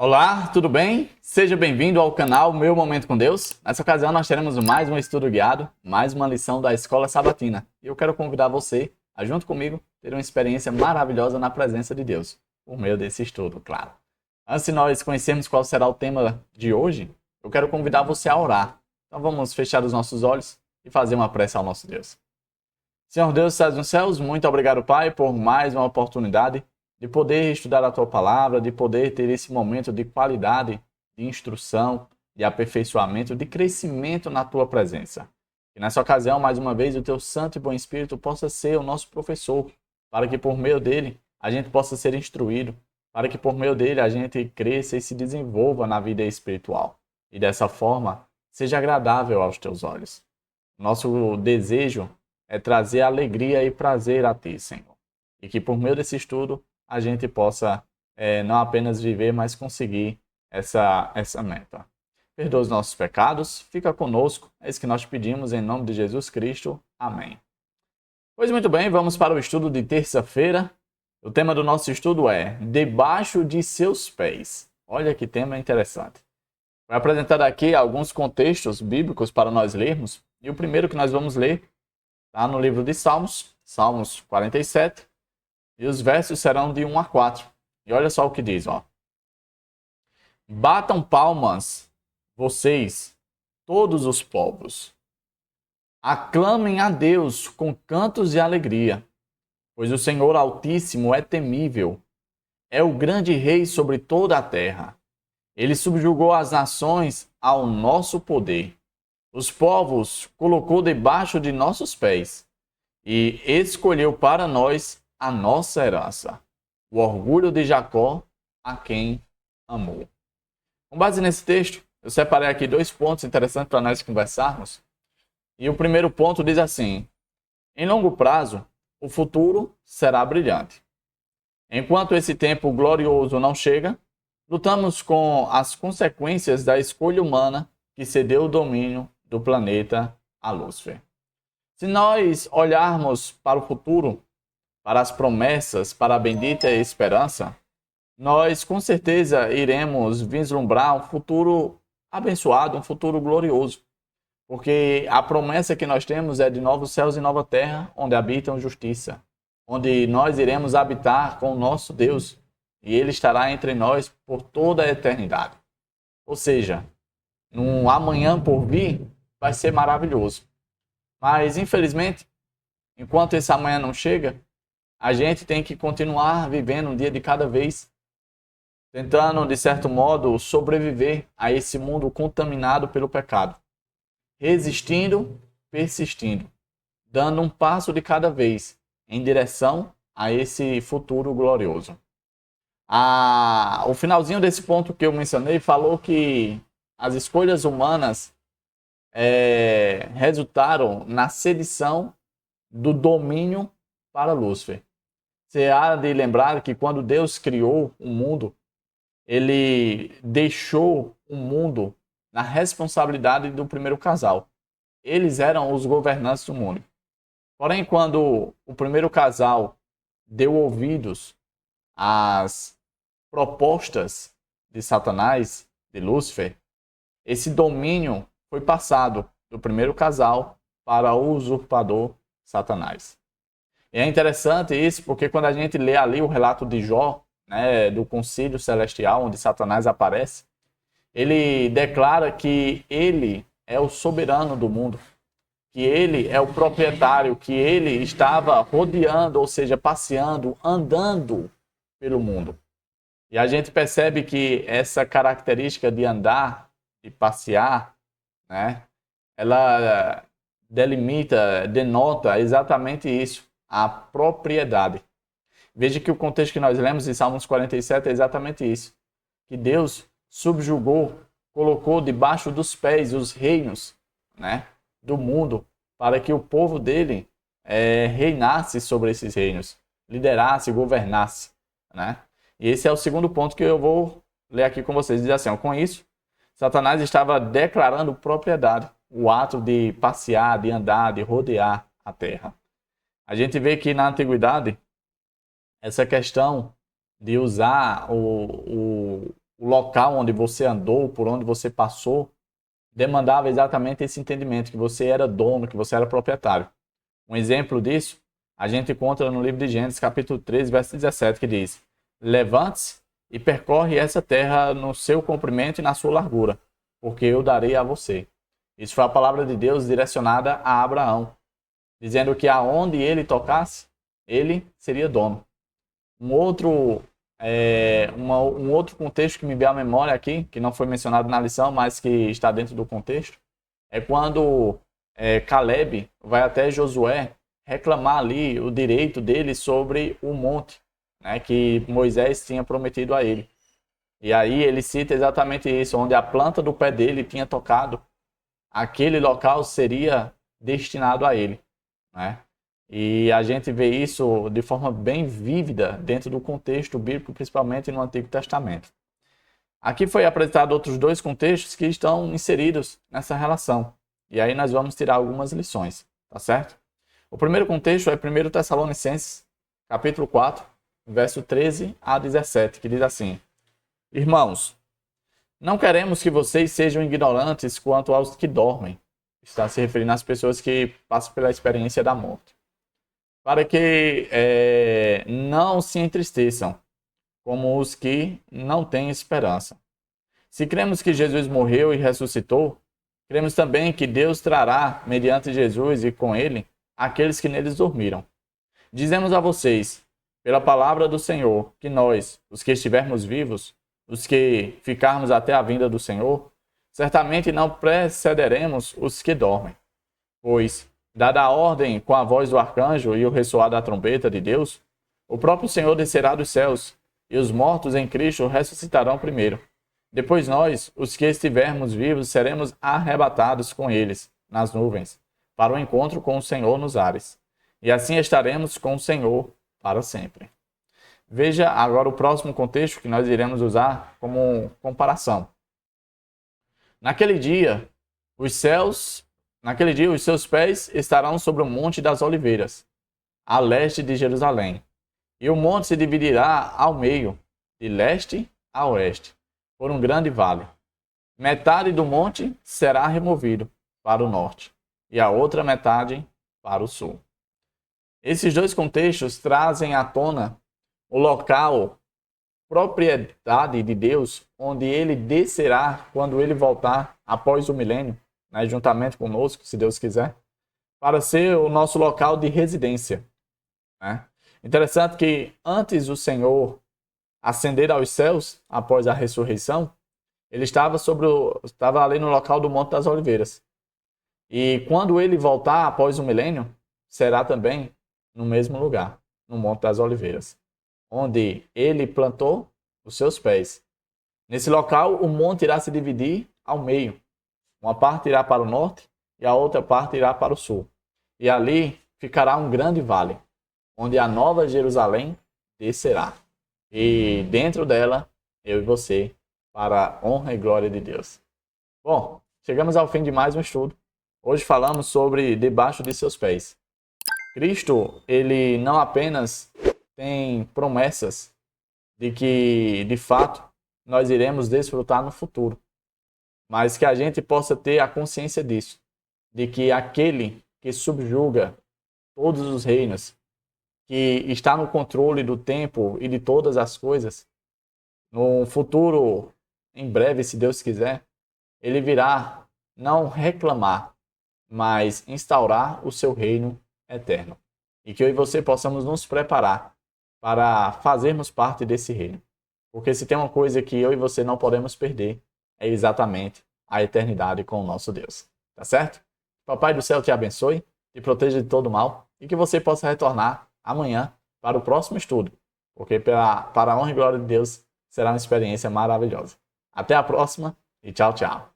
Olá, tudo bem? Seja bem-vindo ao canal Meu Momento com Deus. Nessa ocasião nós teremos mais um estudo guiado, mais uma lição da Escola Sabatina. E eu quero convidar você a, junto comigo, ter uma experiência maravilhosa na presença de Deus, por meio desse estudo, claro. Antes de nós conhecermos qual será o tema de hoje, eu quero convidar você a orar. Então vamos fechar os nossos olhos e fazer uma prece ao nosso Deus. Senhor Deus, que estás nos céus, muito obrigado, Pai, por mais uma oportunidade de poder estudar a Tua Palavra, de poder ter esse momento de qualidade, de instrução, de aperfeiçoamento, de crescimento na Tua presença. Que nessa ocasião, mais uma vez, o Teu Santo e Bom Espírito possa ser o nosso professor, para que por meio dele a gente possa ser instruído, para que por meio dele a gente cresça e se desenvolva na vida espiritual. E dessa forma, seja agradável aos Teus olhos. Nosso desejo é trazer alegria e prazer a Ti, Senhor. E que por meio desse estudo, a gente possa não apenas viver, mas conseguir essa meta. Perdoa os nossos pecados, fica conosco, é isso que nós pedimos em nome de Jesus Cristo. Amém. Pois muito bem, vamos para o estudo de terça-feira. O tema do nosso estudo é Debaixo de seus pés. Olha que tema interessante. Vou apresentar aqui alguns contextos bíblicos para nós lermos. E o primeiro que nós vamos ler está no livro de Salmos, Salmos 47. E os versos serão de 1 a 4. E olha só o que diz, ó. Batam palmas, vocês, todos os povos. Aclamem a Deus com cantos de alegria, pois o Senhor Altíssimo é temível. É o grande rei sobre toda a terra. Ele subjugou as nações ao nosso poder. Os povos colocou debaixo de nossos pés e escolheu para nós a nossa herança, o orgulho de Jacó, a quem amou. Com base nesse texto, eu separei aqui dois pontos interessantes para nós conversarmos. E o primeiro ponto diz assim: em longo prazo, o futuro será brilhante. Enquanto esse tempo glorioso não chega, lutamos com as consequências da escolha humana que cedeu o domínio do planeta a Lúcifer. Se nós olharmos para o futuro, para as promessas, para a bendita esperança, nós com certeza iremos vislumbrar um futuro abençoado, um futuro glorioso. Porque a promessa que nós temos é de novos céus e nova terra, onde habitam justiça, onde nós iremos habitar com o nosso Deus, e Ele estará entre nós por toda a eternidade. Ou seja, num amanhã por vir, vai ser maravilhoso. Mas, infelizmente, enquanto esse amanhã não chega, a gente tem que continuar vivendo um dia de cada vez, tentando, de certo modo, sobreviver a esse mundo contaminado pelo pecado. Resistindo, persistindo, dando um passo de cada vez em direção a esse futuro glorioso. O finalzinho desse ponto que eu mencionei falou que as escolhas humanas resultaram na sedição do domínio para Lúcifer. Você há de lembrar que quando Deus criou o mundo, Ele deixou o mundo na responsabilidade do primeiro casal. Eles eram os governantes do mundo. Porém, quando o primeiro casal deu ouvidos às propostas de Satanás, de Lúcifer, esse domínio foi passado do primeiro casal para o usurpador Satanás. E é interessante isso porque quando a gente lê ali o relato de Jó, né, do concílio celestial, onde Satanás aparece, ele declara que ele é o soberano do mundo, que ele é o proprietário, que ele estava rodeando, ou seja, passeando, andando pelo mundo. E a gente percebe que essa característica de andar, de passear, né, ela denota exatamente isso, a propriedade. Veja que o contexto que nós lemos em Salmos 47 é exatamente isso. Que Deus subjugou, colocou debaixo dos pés os reinos, né, do mundo, para que o povo dele reinasse sobre esses reinos, liderasse, governasse. Né? E esse é o segundo ponto que eu vou ler aqui com vocês. Diz assim, ó, com isso, Satanás estava declarando propriedade, o ato de passear, de andar, de rodear a terra. A gente vê que na antiguidade, essa questão de usar o local onde você andou, por onde você passou, demandava exatamente esse entendimento, que você era dono, que você era proprietário. Um exemplo disso, a gente encontra no livro de Gênesis, capítulo 13, verso 17, que diz: levante-se e percorre essa terra no seu comprimento e na sua largura, porque eu darei a você. Isso foi a palavra de Deus direcionada a Abraão, dizendo que aonde ele tocasse, ele seria dono. Um outro contexto que me veio à memória aqui, que não foi mencionado na lição, mas que está dentro do contexto, é quando Caleb vai até Josué reclamar ali o direito dele sobre o monte, né, que Moisés tinha prometido a ele. E aí ele cita exatamente isso, onde a planta do pé dele tinha tocado, aquele local seria destinado a ele, né? E a gente vê isso de forma bem vívida dentro do contexto bíblico, principalmente no Antigo Testamento. Aqui foi apresentado outros dois contextos que estão inseridos nessa relação. E aí nós vamos tirar algumas lições, tá certo? O primeiro contexto é 1 Tessalonicenses, capítulo 4, verso 13 a 17, que diz assim: irmãos, não queremos que vocês sejam ignorantes quanto aos que dormem. Está se referindo às pessoas que passam pela experiência da morte. Para que não se entristeçam, como os que não têm esperança. Se cremos que Jesus morreu e ressuscitou, cremos também que Deus trará, mediante Jesus e com ele, aqueles que neles dormiram. Dizemos a vocês, pela palavra do Senhor, que nós, os que estivermos vivos, os que ficarmos até a vinda do Senhor, certamente não precederemos os que dormem. Pois, dada a ordem com a voz do arcanjo e o ressoar da trombeta de Deus, o próprio Senhor descerá dos céus, e os mortos em Cristo ressuscitarão primeiro. Depois nós, os que estivermos vivos, seremos arrebatados com eles, nas nuvens, para o encontro com o Senhor nos ares. E assim estaremos com o Senhor para sempre. Veja agora o próximo contexto que nós iremos usar como comparação. Naquele dia, os seus pés estarão sobre o Monte das Oliveiras, a leste de Jerusalém. E o monte se dividirá ao meio, de leste a oeste, por um grande vale. Metade do monte será removido para o norte, e a outra metade para o sul. Esses dois contextos trazem à tona o local, propriedade de Deus, onde ele descerá quando ele voltar após o milênio, né, juntamente conosco, se Deus quiser, para ser o nosso local de residência, né? Interessante que antes o Senhor ascender aos céus, após a ressurreição, ele estava ali no local do Monte das Oliveiras. E quando ele voltar após o milênio, será também no mesmo lugar, no Monte das Oliveiras, onde ele plantou os seus pés. Nesse local, o monte irá se dividir ao meio. Uma parte irá para o norte e a outra parte irá para o sul. E ali ficará um grande vale, onde a nova Jerusalém descerá. E dentro dela, eu e você, para a honra e glória de Deus. Bom, chegamos ao fim de mais um estudo. Hoje falamos sobre debaixo de seus pés. Cristo, ele não apenas tem promessas de que, de fato, nós iremos desfrutar no futuro, mas que a gente possa ter a consciência disso, de que aquele que subjuga todos os reinos, que está no controle do tempo e de todas as coisas, no futuro, em breve, se Deus quiser, ele virá não reclamar, mas instaurar o seu reino eterno. E que eu e você possamos nos preparar para fazermos parte desse reino. Porque se tem uma coisa que eu e você não podemos perder, é exatamente a eternidade com o nosso Deus. Tá certo? Papai do céu te abençoe, te proteja de todo mal e que você possa retornar amanhã para o próximo estudo. Porque para a honra e glória de Deus será uma experiência maravilhosa. Até a próxima e tchau, tchau.